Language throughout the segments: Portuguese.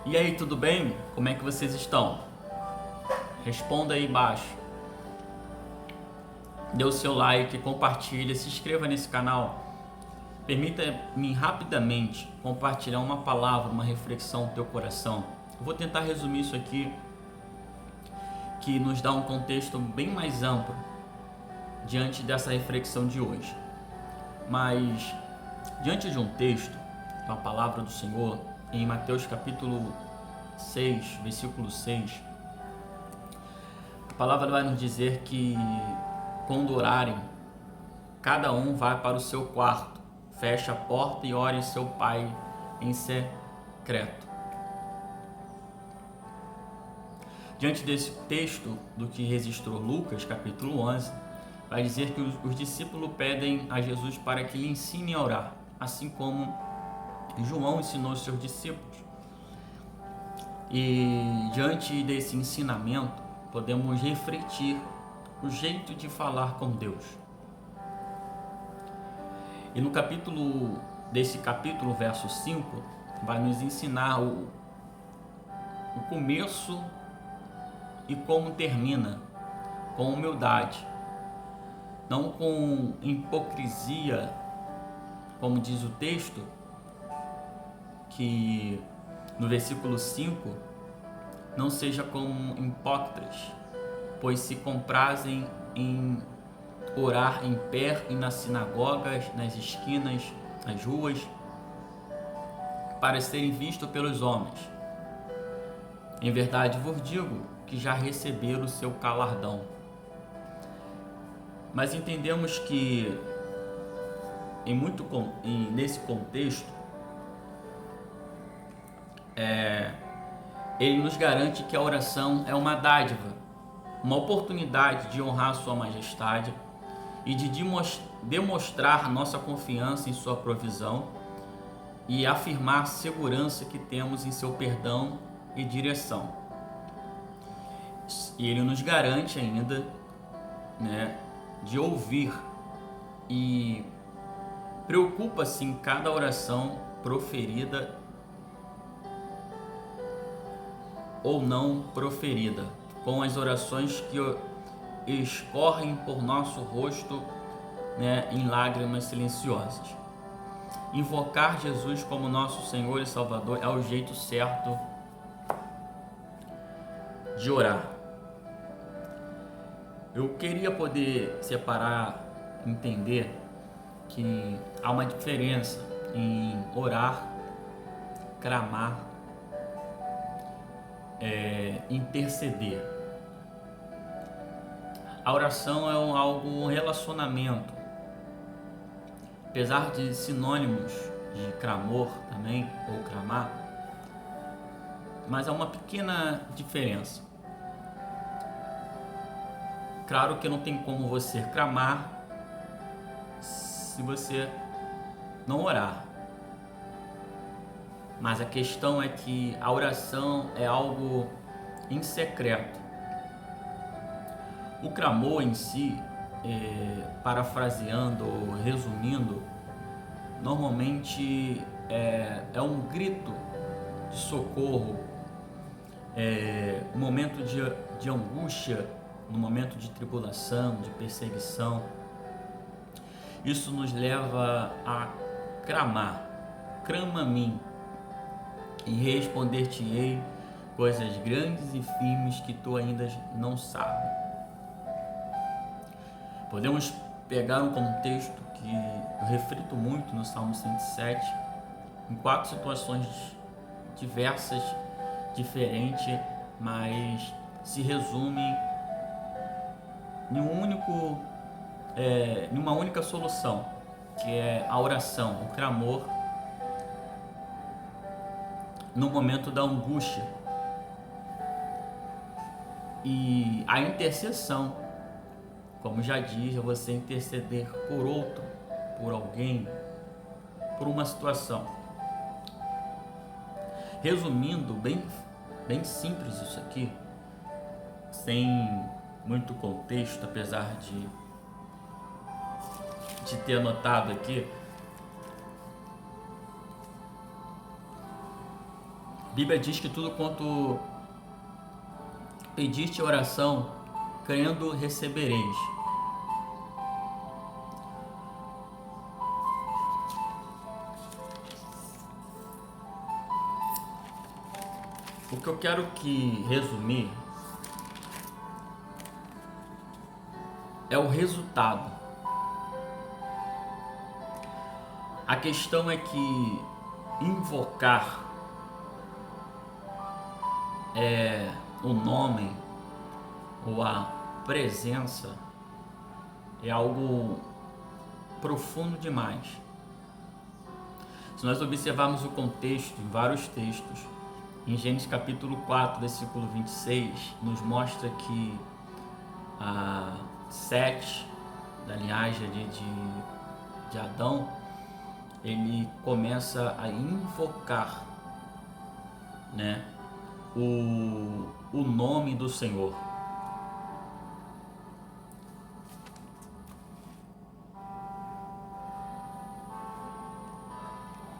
E aí, tudo bem? Como é que vocês estão? Responda aí embaixo. Dê o seu like, compartilhe, se inscreva nesse canal. Permita-me rapidamente compartilhar uma palavra, uma reflexão do teu coração. Eu vou tentar resumir isso aqui, que nos dá um contexto bem mais amplo diante dessa reflexão de hoje. Mas, diante de um texto, uma palavra do Senhor, em Mateus capítulo 6, versículo 6, a palavra vai nos dizer que quando orarem, cada um vai para o seu quarto, fecha a porta e ore seu Pai em secreto. Diante desse texto do que registrou Lucas, capítulo 11, vai dizer que os discípulos pedem a Jesus para que lhe ensine a orar, assim como João ensinou os seus discípulos. E diante desse ensinamento, podemos refletir o jeito de falar com Deus. E no desse capítulo, verso 5, vai nos ensinar o começo e como termina, com humildade, não com hipocrisia, como diz o texto, que no versículo 5, não seja como hipócritas, pois se comprazem em orar em pé e nas sinagogas, nas esquinas, nas ruas, para serem vistos pelos homens. Em verdade vos digo que já receberam o seu galardão. Mas entendemos que nesse contexto, ele nos garante que a oração é uma dádiva, uma oportunidade de honrar Sua Majestade e de demonstrar nossa confiança em Sua provisão e afirmar a segurança que temos em Seu perdão e direção. E Ele nos garante ainda, de ouvir e preocupa-se em cada oração proferida ou não proferida, com as orações que escorrem por nosso rosto, em lágrimas silenciosas. Invocar Jesus como nosso Senhor e Salvador é o jeito certo de orar. Eu queria poder separar, entender que há uma diferença em orar, clamar, interceder. A oração é um relacionamento, apesar de sinônimos de clamor também, ou clamar, mas há uma pequena diferença. Claro que não tem como você clamar se você não orar. Mas a questão é que a oração é algo em secreto. O clamor em si, parafraseando ou resumindo, normalmente é um grito de socorro, um momento de angústia, no momento de tribulação, de perseguição. Isso nos leva a clamar: clama a mim, e responder-te-ei coisas grandes e firmes que tu ainda não sabes. Podemos pegar um contexto que eu reflito muito no Salmo 107, em 4 situações diversas, diferentes, mas se resumem em uma única solução, que é a oração, o clamor no momento da angústia, e a intercessão, como já diz, é você interceder por outro, por alguém, por uma situação. Resumindo, bem simples isso aqui, sem muito contexto, apesar de ter anotado aqui. A Bíblia diz que tudo quanto pediste em oração, crendo, recebereis. O que eu quero resumir é o resultado. A questão é que invocar o nome ou a presença é algo profundo demais. Se nós observarmos o contexto em vários textos, em Gênesis capítulo 4, versículo 26, nos mostra que Sete, da linhagem ali de Adão, ele começa a invocar, né, o nome do Senhor.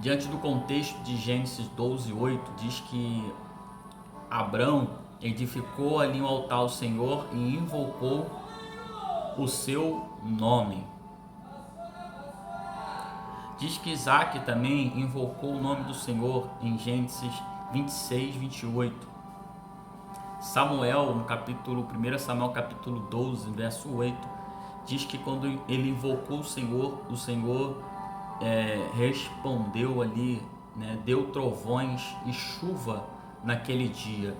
Diante do contexto de Gênesis 12:8, diz que Abrão edificou ali um altar ao Senhor e invocou o seu nome. Diz que Isaac também invocou o nome do Senhor em Gênesis 26:28. Samuel, no capítulo 1 Samuel capítulo 12, verso 8, diz que quando ele invocou o Senhor respondeu ali, né, deu trovões e chuva naquele dia.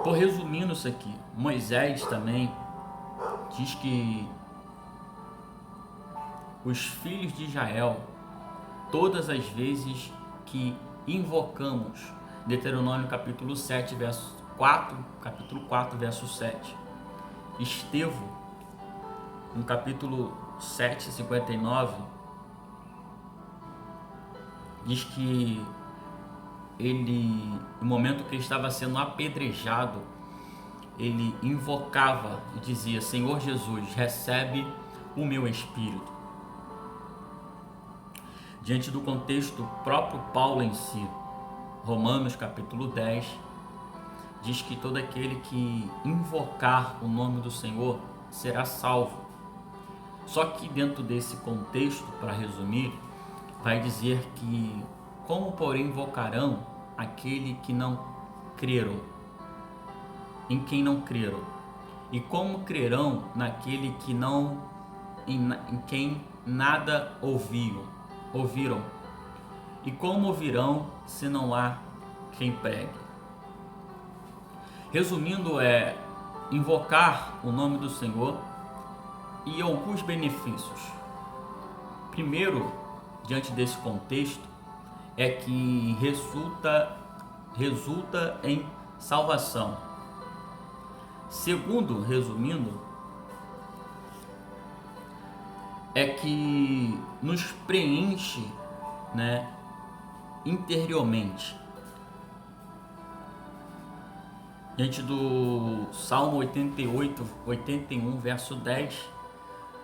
Por resumindo isso aqui, Moisés também diz que os filhos de Israel, todas as vezes que invocamos, Deuteronômio capítulo 7, verso 4, capítulo 4, verso 7, Estevão, no capítulo 7:59, diz que no momento que ele estava sendo apedrejado, ele invocava e dizia: Senhor Jesus, recebe o meu espírito. Diante do contexto, próprio Paulo em si, Romanos capítulo 10, diz que todo aquele que invocar o nome do Senhor será salvo. Só que dentro desse contexto, para resumir, vai dizer que como porém invocarão aquele que não creram, em quem não creram, e como crerão naquele que não, em quem nada ouviram, e como ouvirão se não há quem pregue. Resumindo, invocar o nome do Senhor e alguns benefícios. Primeiro, diante desse contexto, é que resulta em salvação. Segundo, resumindo, é que nos preenche, né, interiormente. Diante do Salmo 81, verso 10,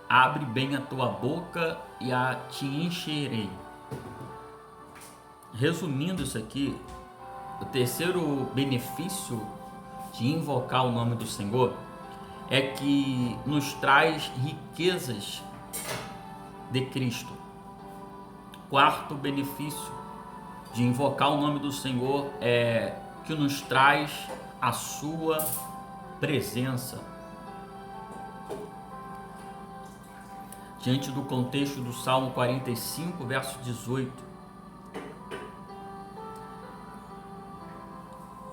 abre bem a tua boca e te encherei. Resumindo isso aqui, o terceiro benefício de invocar o nome do Senhor é que nos traz riquezas de Cristo. Quarto benefício de invocar o nome do Senhor é que nos traz a sua presença. Diante do contexto do Salmo 45, verso 18.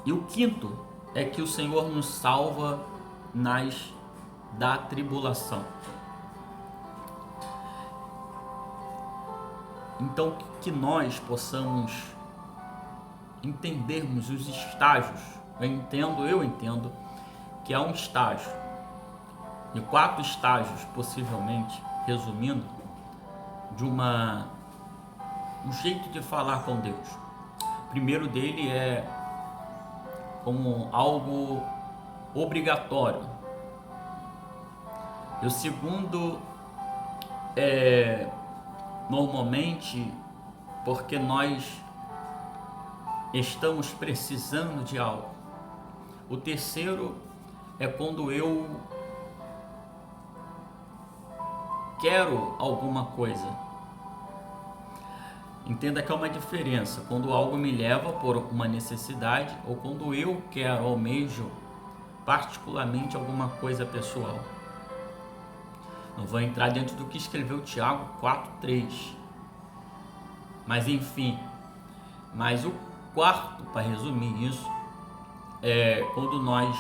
E o quinto é que o Senhor nos salva da tribulação. Então, que nós possamos entendermos os estágios. Eu entendo que há um estágio, e 4 estágios possivelmente, resumindo, de um jeito de falar com Deus. O primeiro dele é como algo obrigatório. E o segundo é normalmente porque nós estamos precisando de algo. O terceiro é quando eu quero alguma coisa. Entenda que há uma diferença quando algo me leva por uma necessidade ou quando eu quero, almejo particularmente alguma coisa pessoal. Não vou entrar dentro do que escreveu Tiago 4:3. Mas enfim, mas o quarto, para resumir isso, é quando nós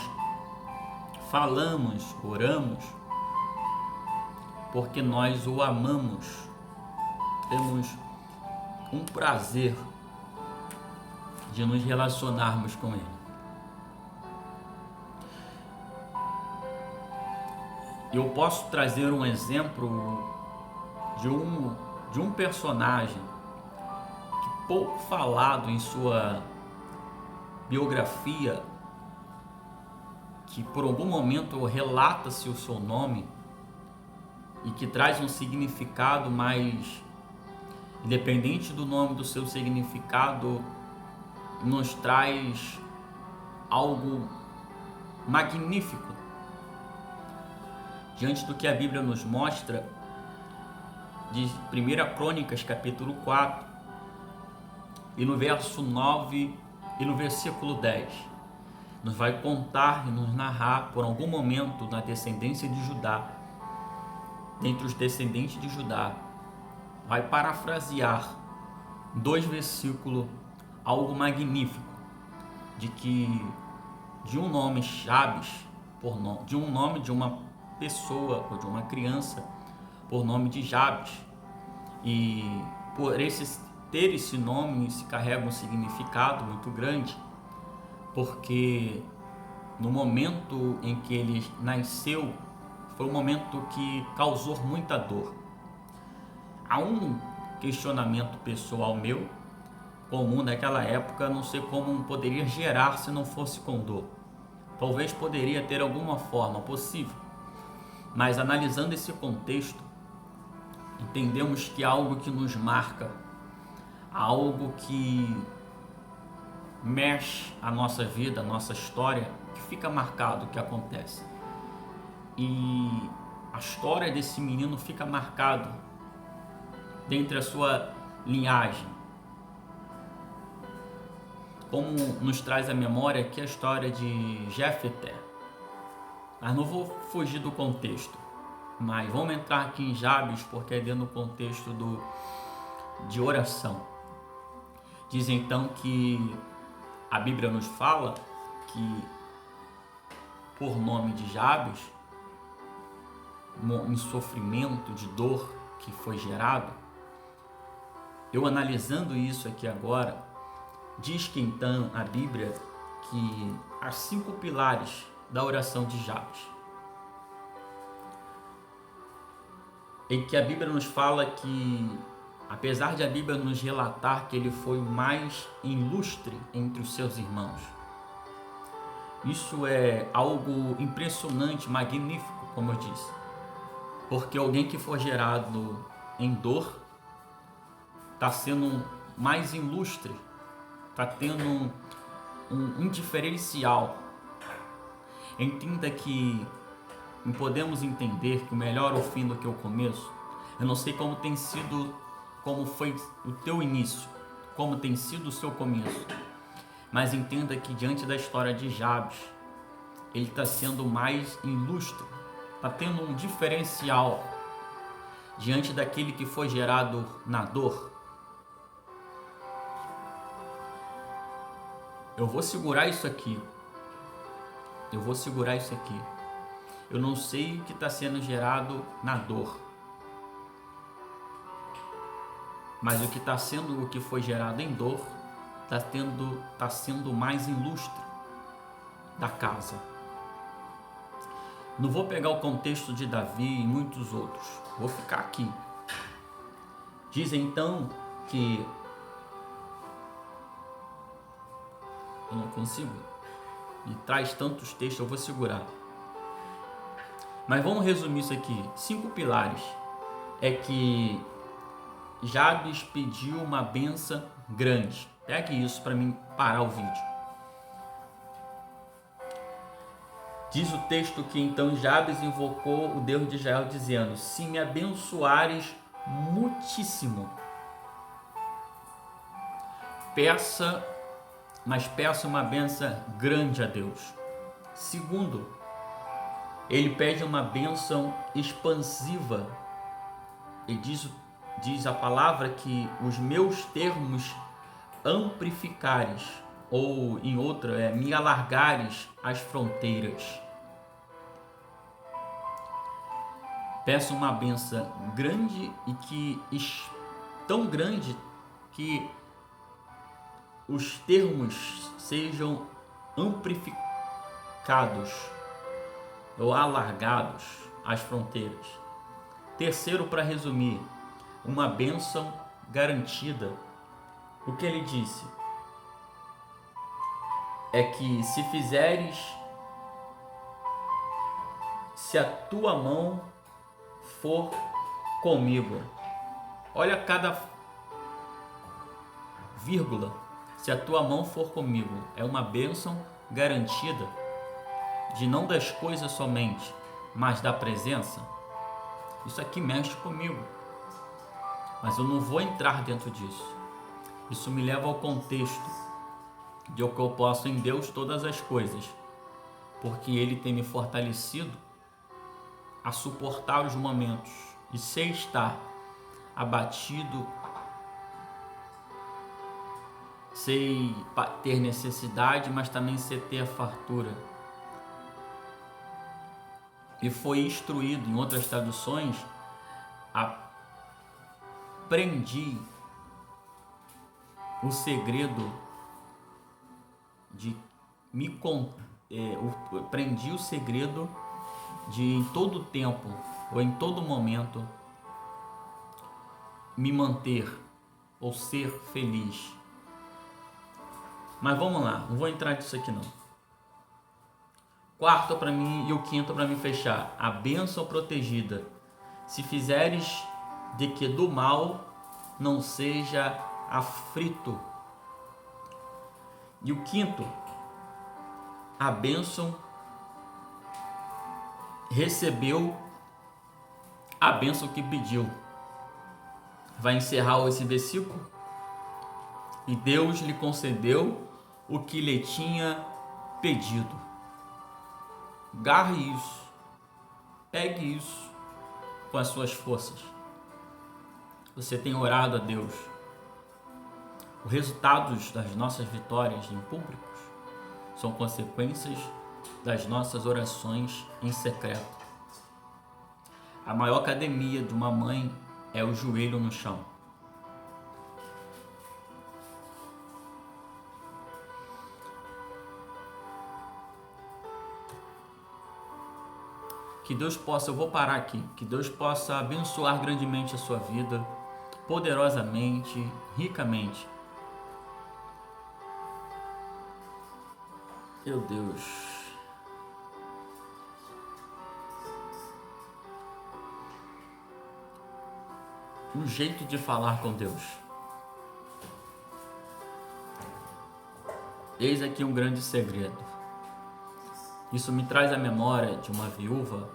falamos, oramos, porque nós o amamos, temos um prazer de nos relacionarmos com Ele. Eu posso trazer um exemplo de um personagem que pouco falado em sua biografia, que por algum momento relata-se o seu nome e que traz um significado, mas independente do nome, do seu significado, nos traz algo magnífico diante do que a Bíblia nos mostra. De 1 Crônicas capítulo 4 e no verso 9 e no versículo 10 nos vai contar e nos narrar por algum momento na descendência de Judá, dentre os descendentes de Judá, vai parafrasear 2 versículos, algo magnífico, de que de um nome Jabes, de um nome de uma pessoa ou de uma criança por nome de Jabes, e por ter esse nome se carrega um significado muito grande, porque no momento em que ele nasceu foi um momento que causou muita dor. Há um questionamento pessoal meu, comum naquela época, não sei como poderia gerar se não fosse com dor. Talvez poderia ter alguma forma possível, mas analisando esse contexto, entendemos que algo que nos marca, algo que mexe a nossa vida, a nossa história, que fica marcado o que acontece. E a história desse menino fica marcado dentre a sua linhagem. Como nos traz a memória aqui a história de Jefté. Mas não vou fugir do contexto, mas vamos entrar aqui em Jabes, porque é dentro do contexto de oração. Diz então que a Bíblia nos fala que por nome de Jabes, em sofrimento, de dor que foi gerado, eu analisando isso aqui agora, diz que então a Bíblia que há 5 pilares da oração de Jabes, em que a Bíblia nos fala que, apesar de a Bíblia nos relatar que ele foi o mais ilustre entre os seus irmãos, isso é algo impressionante, magnífico, como eu disse, porque alguém que for gerado em dor está sendo mais ilustre, está tendo um diferencial. Entenda que podemos entender que o melhor é o fim do que o começo. Eu não sei como tem sido, como foi o teu início, como tem sido o seu começo, mas entenda que diante da história de Jabes, ele está sendo mais ilustre, está tendo um diferencial diante daquele que foi gerado na dor. Eu vou segurar isso aqui. Eu não sei o que está sendo gerado na dor, mas o que foi gerado em dor está sendo mais ilustre da casa. Não vou pegar o contexto de Davi e muitos outros, vou ficar aqui. Diz então que eu não consigo, e traz tantos textos, eu vou segurar. Mas vamos resumir isso aqui. 5 pilares é que Jabes pediu uma bênção grande. Pegue isso para mim parar o vídeo. Diz o texto que então Jabes invocou o Deus de Israel dizendo: se me abençoares muitíssimo, peça uma benção grande a Deus. Segundo, ele pede uma bênção expansiva. E diz a palavra que os meus termos amplificares, ou em outra, me alargares as fronteiras. Peço uma bênção grande tão grande que os termos sejam amplificados ou alargados às fronteiras. Terceiro, para resumir, uma bênção garantida. O que ele disse é que se a tua mão for comigo, olha cada vírgula, se a tua mão for comigo, é uma bênção garantida de não das coisas somente, mas da presença. Isso aqui mexe comigo, mas eu não vou entrar dentro disso. Isso me leva ao contexto de que eu posso em Deus todas as coisas, porque Ele tem me fortalecido a suportar os momentos e sem estar abatido, sem ter necessidade, mas também sem ter a fartura. E foi instruído, em outras traduções, aprendi o segredo de aprendi o segredo de em todo tempo ou em todo momento me manter ou ser feliz. Mas vamos lá, não vou entrar nisso aqui não. Quarto para mim e o quinto para mim fechar, a bênção protegida. Se fizeres de que do mal não seja aflito. E o quinto, a bênção recebeu a bênção que pediu. Vai encerrar esse versículo. E Deus lhe concedeu o que lhe tinha pedido. Garre isso, pegue isso com as suas forças. Você tem orado a Deus. Os resultados das nossas vitórias em públicos são consequências das nossas orações em secreto. A maior academia de uma mãe é o joelho no chão. Que Deus possa, eu vou parar aqui, que Deus possa abençoar grandemente a sua vida, poderosamente, ricamente. Meu Deus. Um jeito de falar com Deus. Eis aqui um grande segredo. Isso me traz a memória de uma viúva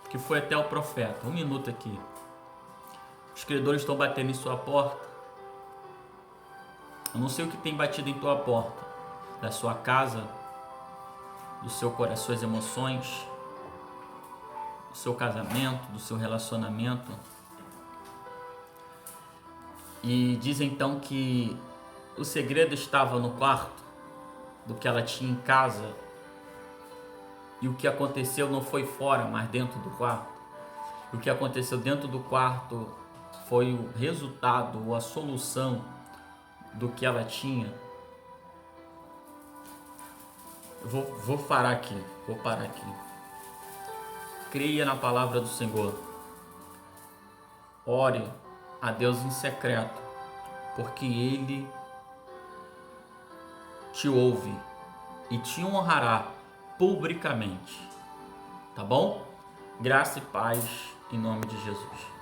que foi até o profeta. Um minuto aqui. Os credores estão batendo em sua porta. Eu não sei o que tem batido em tua porta, da sua casa, do seu coração, suas emoções, do seu casamento, do seu relacionamento. E diz então que o segredo estava no quarto, do que ela tinha em casa. E o que aconteceu não foi fora, mas dentro do quarto. O que aconteceu dentro do quarto foi o resultado ou a solução do que ela tinha. Vou parar aqui. Creia na palavra do Senhor. Ore a Deus em secreto, porque Ele te ouve e te honrará publicamente. Tá bom? Graça e paz em nome de Jesus.